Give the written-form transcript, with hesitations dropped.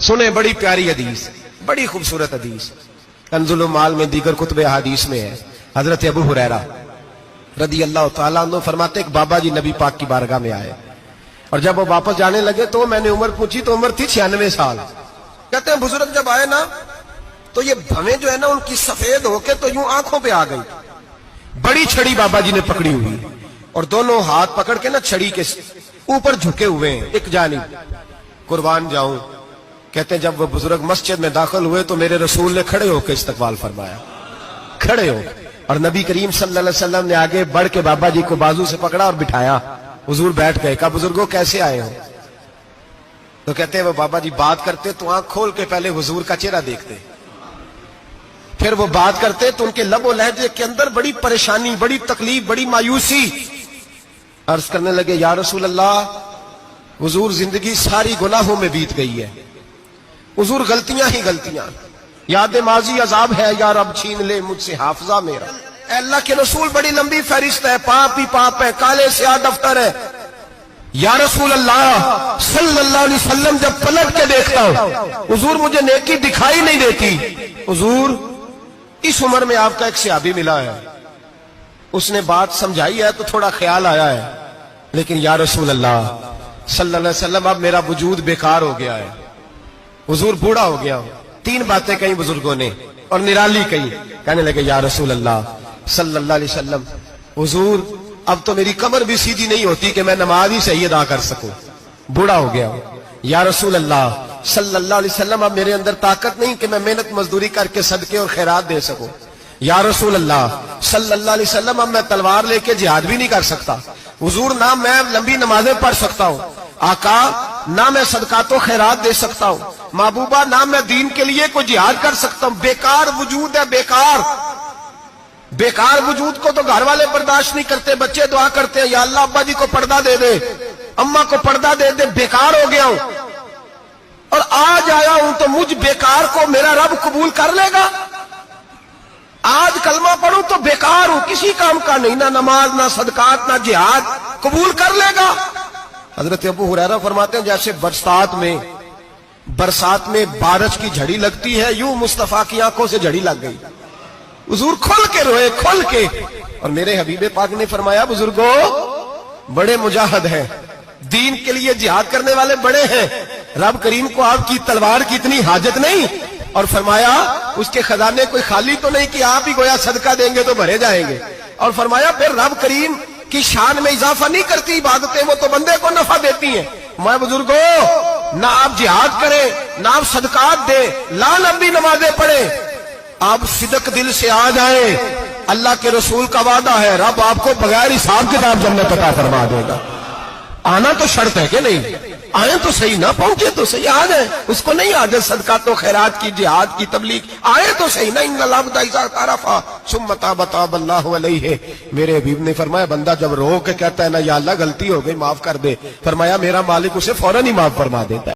सुने बड़ी प्यारी हदीस, बड़ी खूबसूरत हदीस, कंजुल माल में दीगर कुतुब हदीस में है। हजरत अबू हुरैरा रदी अल्लाह तआला अन्हु फरमाते एक बाबा जी नबी पाक की बारगाह में आए और जब वो वापस जाने लगे तो मैंने उम्र पूछी तो उम्र थी 96 साल। कहते हैं बुजुर्ग जब आए ना तो ये भवें जो है ना उनकी सफेद होके तो यूं आंखों पे आ गई। बड़ी छड़ी बाबा जी ने पकड़ी हुई और दोनों हाथ पकड़ के ना छड़ी के ऊपर झुके हुए हैं एक जानिब। कुर्बान जाऊं, कहते हैं जब वो बुजुर्ग मस्जिद में दाखिल हुए तो मेरे रसूल ने खड़े होकर इस्तकबाल फरमाया, खड़े हो, और नबी करीम सल्लल्लाहु अलैहि वसल्लम ने आगे बढ़ के बाबा जी को बाजू से पकड़ा और बिठाया। हुजूर बैठ गए। कहा बुजुर्गों कैसे आए हो? तो कहते हैं वो बाबा जी बात करते तो आंख खोल के पहले हुजूर का चेहरा देखते, फिर वो बात करते तो उनके लबो लहजे के अंदर बड़ी परेशानी, बड़ी तकलीफ, बड़ी मायूसी। अर्ज करने लगे या रसूल अल्लाह, हुजूर जिंदगी सारी गुनाहों में बीत गई है, हुजूर गलतियां ही गलतियां, याद माजी अजाब है, या रब छीन ले मुझसे हाफजा मेरा। अल्लाह के रसूल बड़ी लंबी फहरिस्त है, पाप ही पाप है, काले स्याह दफ्तर है। या रसूल अल्लाह सल्लल्लाहु अलैहि वसल्लम जब पलट के देखता हूं हुजूर मुझे नेकी दिखाई नहीं देती। हुजूर इस उम्र में आपका एक सहाबी मिला है, उसने बात समझाई है तो थोड़ा ख्याल आया है, लेकिन या रसूल अल्लाह सल्लल्लाहु अलैहि वसल्लम अब मेरा वजूद बेकार हो गया है, हुजूर बूढ़ा हो गया हूं। 3 बातें कही बुजुर्गों ने और निराली कही। कहने लगे या रसूल अल्लाह सल्लल्लाहु अलैहि वसल्लम, हुजूर अब तो मेरी कमर भी सीधी नहीं होती कि मैं नमाज ही सही अदा कर सकूं, बूढ़ा हो गया हूं। या रसूल अल्लाह सल्लल्लाहु अलैहि वसल्लम अब मेरे अंदर ताकत नहीं कि मैं मेहनत मजदूरी करके सदके और खैरात दे सकूं। या रसूल अल्लाह सल्लल्लाहु अलैहि वसल्लम अब मैं तलवार लेके जिहाद भी नहीं कर सकता। हुजूर ना मैं लंबी नमाजें पढ़ सकता हूं, आका ना मैं सदकातो खैरात दे सकता हूं, महबूबा ना मैं दीन के लिए कोई जिहाद कर सकता हूं। बेकार वजूद है, बेकार बेकार वजूद को तो घर वाले बर्दाश्त नहीं करते, बच्चे दुआ करते हैं या अल्लाह अब्बा जी को पर्दा दे दे, अम्मा को पर्दा दे दे, बेकार हो गया हूं और आज आया हूं तो मुझ बेकार को मेरा रब कबूल कर लेगा। आज कलमा पढ़ूं तो बेकार हूं, किसी काम का नहीं, ना नमाज ना सदकात ना जिहाद, कबूल कर लेगा। हजरत अबू हुरैरा फरमाते हैं जैसे बरसात में बारिश की झड़ी लगती है, यूं मुस्तफा की आंखों से झड़ी लग गई। हुजूर खुल के रोए, खुल के। और मेरे हबीबे पाक ने फरमाया बुजुर्गों बड़े मुजाहिद हैं, दीन के लिए जिहाद करने वाले बड़े हैं, रब करीम को आपकी तलवार की इतनी हाजत नहीं। और फरमाया उसके खजाने कोई खाली तो नहीं कि आप ही गोया सदका देंगे तो भरे जाएंगे। और फरमाया फिर रब करीम की शान में इजाफा नहीं करती इबादतें, वो तो बंदे को नफा देती हैं। मैं बुजुर्गों ना आप जिहाद करें ना आप सदकात दे, ला लंबी नमाजें पढ़े, आप सिदक दिल से आ जाए, अल्लाह के रसूल का वादा है रब आपको बगैर हिसाब किताब जन्नत अता फरमा देगा। आना तो शर्त है कि नहीं, आए तो सही, ना पहुंचे तो सही, आ जाए, उसको नहीं आदत सदका तो खैरात की जिहाद की तबलीग, आए तो सही ना। इन अल्लाह मेरे हबीब ने फरमाया बंदा जब रो के कहता है ना या अल्लाह गलती हो गई माफ कर दे, फरमाया मेरा मालिक उसे फौरन ही माफ फरमा देता है।